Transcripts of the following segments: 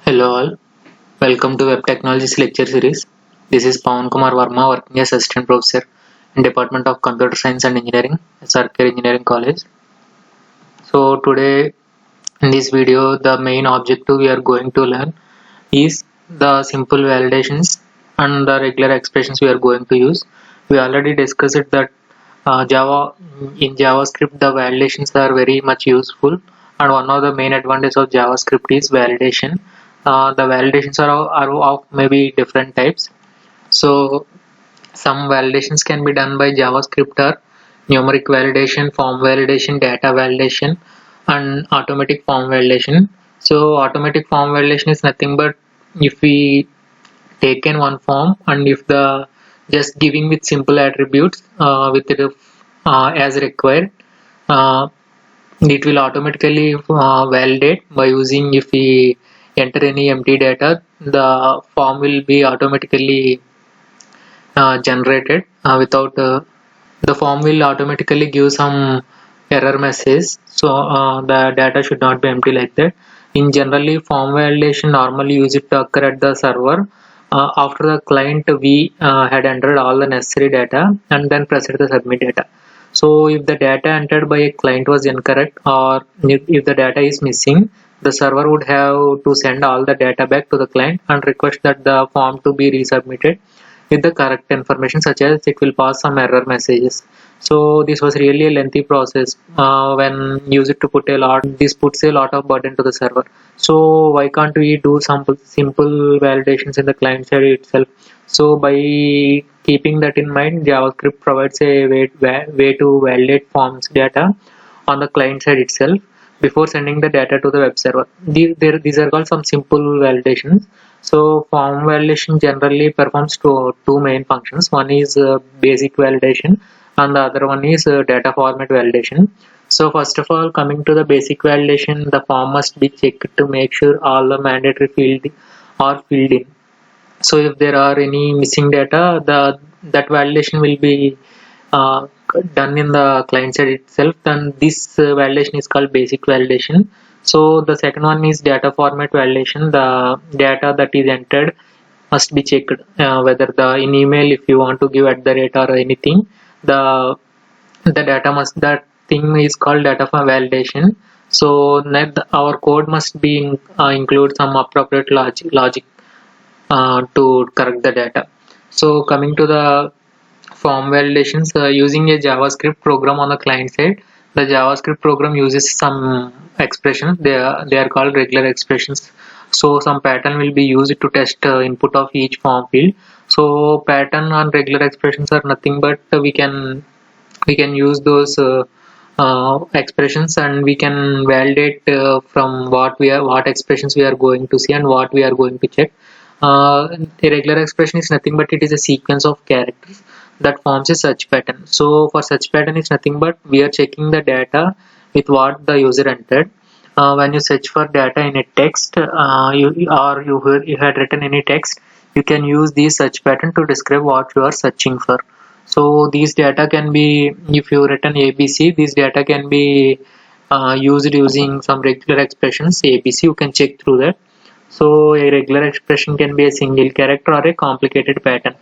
Hello all, welcome to Web Technologies lecture series. This is Pawan Kumar Verma, working as Assistant Professor in Department of Computer Science and Engineering at Sarkar Engineering College. So today in this video, the main objective we are going to learn is the simple validations and the regular expressions we are going to use. We already discussed it that Java in JavaScript the validations are very much useful, and one of the main advantages of JavaScript is validation. The validations are of maybe different types. So some validations can be done by JavaScript are numeric validation, form validation, data validation, and automatic form validation. So automatic form validation is nothing but if we take in one form and if the just giving with simple attributes with the as required, uh, it will automatically validate by using if we enter any empty data, the form will be automatically generated without the form will automatically give some error message, so the data should not be empty like that. In generally form validation normally use it to occur at the server after the client we had entered all the necessary data and then pressed the submit data. So if the data entered by a client was incorrect, or if the data is missing, the server would have to send all the data back to the client and request that the form to be resubmitted with the correct information, such as it will pass some error messages. So this was really a lengthy process when used to put a lot. This puts a lot of burden to the server. So why can't we do some simple validations in the client side itself? So by keeping that in mind, JavaScript provides a way to validate forms data on the client side itself before sending the data to the web server. These are called some simple validations. So form validation generally performs two main functions. One is basic validation and the other one is data format validation. So first of all, coming to the basic validation, the form must be checked to make sure all the mandatory fields are filled in. So if there are any missing data, that validation will be uh, done in the client side itself. Then this validation is called basic validation. So the second one is data format validation. The data that is entered must be checked whether the in email, if you want to give at the rate or anything, the data must, that thing is called data for validation. So our code must be include some appropriate logic to correct the data. So coming to the form validations, using a JavaScript program on the client side, the JavaScript program uses some expressions. They are called regular expressions. So some pattern will be used to test input of each form field. So pattern and regular expressions are nothing but we can use those expressions, and we can validate from what expressions we are going to see and what we are going to check. A regular expression is nothing but it is a sequence of characters that forms a search pattern. So for search pattern is nothing but we are checking the data with what the user entered. When you search for data in a text, you had written any text, you can use this search pattern to describe what you are searching for. So these data can be, if you written ABC, this data can be used using some regular expressions ABC. You can check through that. So a regular expression can be a single character or a complicated pattern.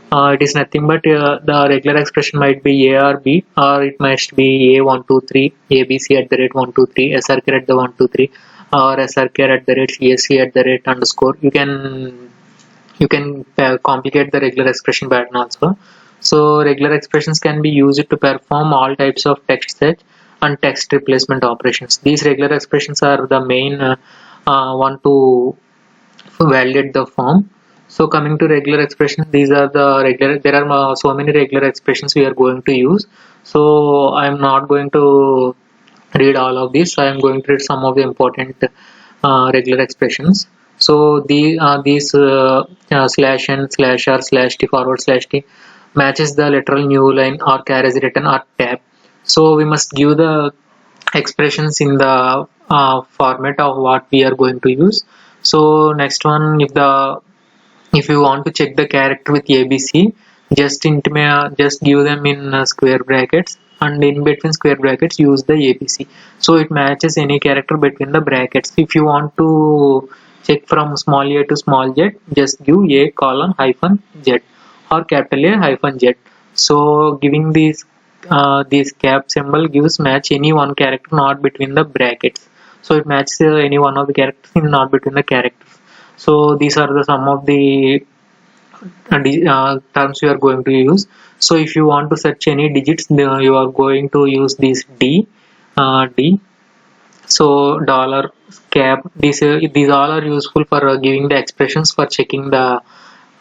It is nothing but the regular expression might be A or B, or it must be A123, ABC at the rate 123, SRK at the 123, or SRK at the rate CSC at the rate underscore. You can complicate the regular expression pattern also. So regular expressions can be used to perform all types of text search and text replacement operations. These regular expressions are the main one to validate the form. So coming to regular expressions, these are the regular. There are so many regular expressions we are going to use. So I am not going to read all of these. I am going to read some of the important regular expressions. So these slash n slash r slash t forward slash t matches the literal new line or carries written or tab. So we must give the expressions in the format of what we are going to use. So next one, if you want to check the character with ABC, just give them in square brackets, and in between square brackets use the ABC. So it matches any character between the brackets. If you want to check from small a to small z, just give a colon hyphen z or capital A hyphen z. So giving this cap symbol gives match any one character not between the brackets. So it matches any one of the characters in not between the characters. So these are the some of the terms you are going to use. So if you want to search any digits, you are going to use this D. So dollar, cap, these all are useful for giving the expressions for checking the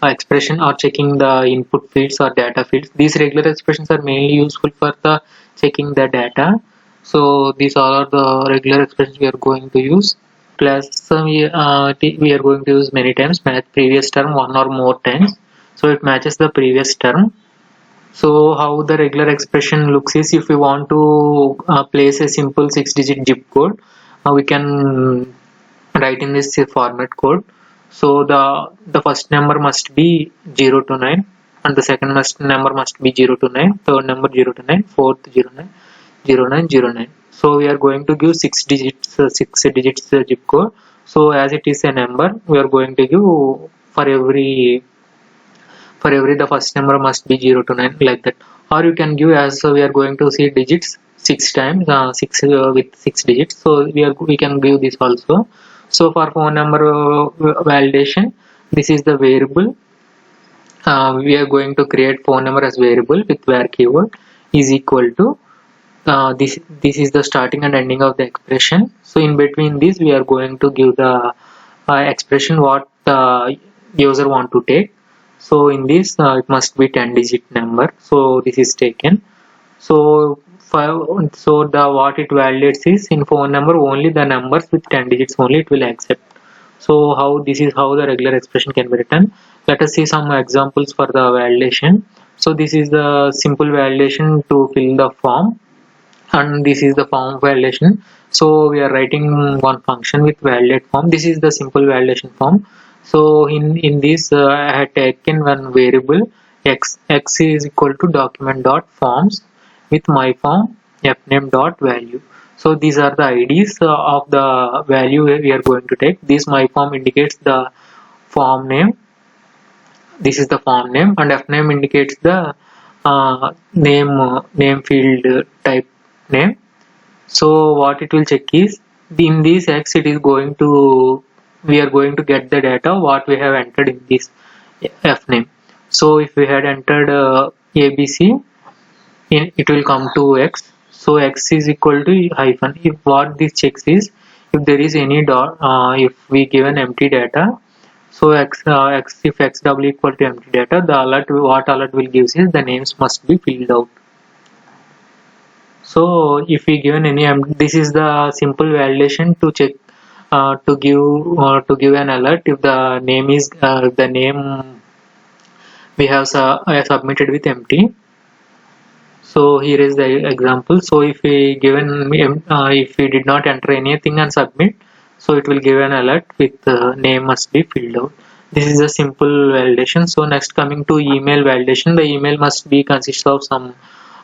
expression or checking the input fields or data fields. These regular expressions are mainly useful for the checking the data. So these all are the regular expressions we are going to use. Plus we are going to use many times, match previous term one or more times. So it matches the previous term. So how the regular expression looks is, if we want to place a simple 6-digit zip code, we can write in this format code. So the first number must be 0 to 9, and the second number must be 0 to 9, third number 0 to 9, fourth 0 9, 0 9, 0 9. So we are going to give 6 digits zip code. So as it is a number, we are going to give for every the first number must be 0 to 9, like that. Or you can give, as we are going to see digits 6 times, 6 with 6 digits, so we can give this also. So for phone number validation, this is the variable. We are going to create phone number as variable with var keyword is equal to this is the starting and ending of the expression. So in between this, we are going to give the expression what the user want to take. So in this, it must be 10-digit number, so this is taken. So the what it validates is, in phone number only the numbers with 10 digits only it will accept. So this is how the regular expression can be written. Let us see some examples for the validation. So this is the simple validation to fill the form, and this is the form validation. So we are writing one function with validate form. This is the simple validation form. So in this, I had taken one variable x is equal to document dot forms with my form fname dot value. So these are the IDs of the value we are going to take. This my form indicates the form name. This is the form name, and fname indicates the name field type name. So what it will check is, in this x it is going to, we are going to get the data what we have entered in this fname. So if we had entered abc, it will come to x. So x is equal to hyphen. If what this checks is, if there is any dot, if we give an empty data, so if x double equal to empty data, the alert, what alert will give is the names must be filled out. So if we given any, this is the simple validation to check, to give an alert if the name is the name we have submitted with empty. So here is the example. So if we given if we did not enter anything and submit, so it will give an alert with name must be filled out. This is a simple validation. So next, coming to email validation, the email must be consist of some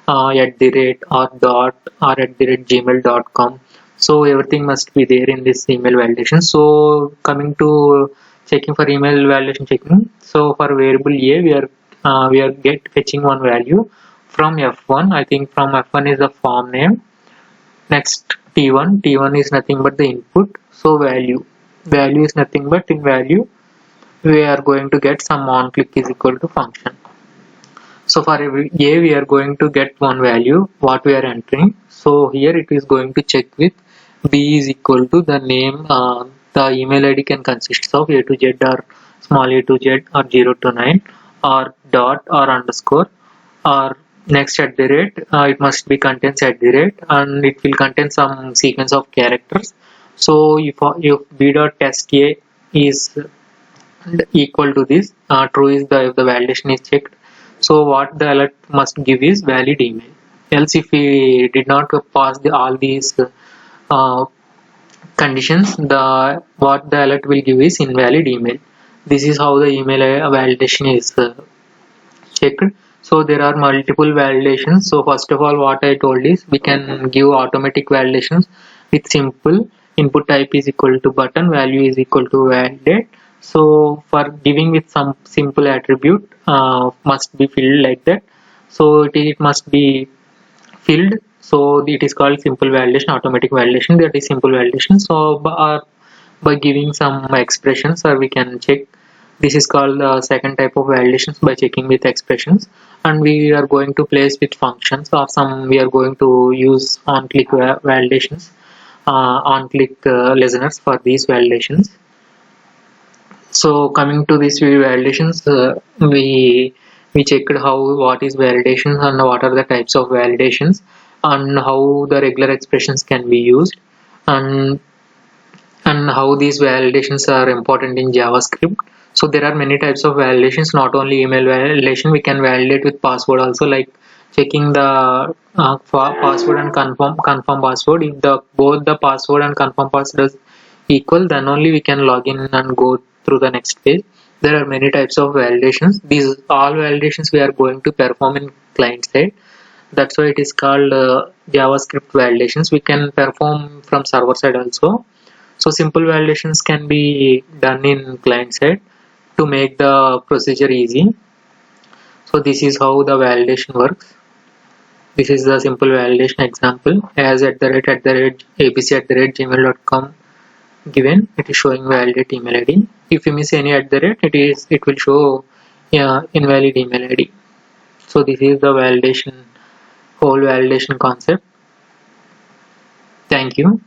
at the rate or dot or at the rate gmail.com. So everything must be there in this email validation. So coming to checking for email validation checking, so for variable a, we are fetching one value from f1. I think from f1 is the form name. Next t1 is nothing but the input. So value is nothing but, in value we are going to get some on click is equal to function. So for every a, we are going to get one value what we are entering. So here it is going to check with b is equal to the name. The email id can consist of a to z or small a to z or 0 to 9 or dot or underscore, or next at the rate. It must be contains at the rate, and it will contain some sequence of characters. So if b dot test a is equal to this, true is if the validation is checked. So what the alert must give is valid email. Else if we did not pass all these conditions, what the alert will give is invalid email. This is how the email validation is checked. So there are multiple validations. So first of all, what I told is, we can give automatic validations with simple input type is equal to button, value is equal to validate. So for giving with some simple attribute must be filled like that. So it must be filled. So it is called simple validation, automatic validation. That is simple validation. So by giving some expressions, or we can check. This is called the second type of validations, by checking with expressions. And we are going to place with functions, or some we are going to use on click validations, on click listeners for these validations. So coming to these validations, we checked what is validations and what are the types of validations, and how the regular expressions can be used, and how these validations are important in JavaScript. So there are many types of validations, not only email validation. We can validate with password also, like checking the password and confirm password. If both the password and confirm password is equal, then only we can log in and go through the next page. There are many types of validations. These all validations we are going to perform in client side. That's why it is called JavaScript validations. We can perform from server side also. So simple validations can be done in client side to make the procedure easy. So this is how the validation works. This is the simple validation example, as abc@gmail.com given. It is showing validate email ID. If you miss any it will show invalid email ID. So this is the whole validation concept. Thank you.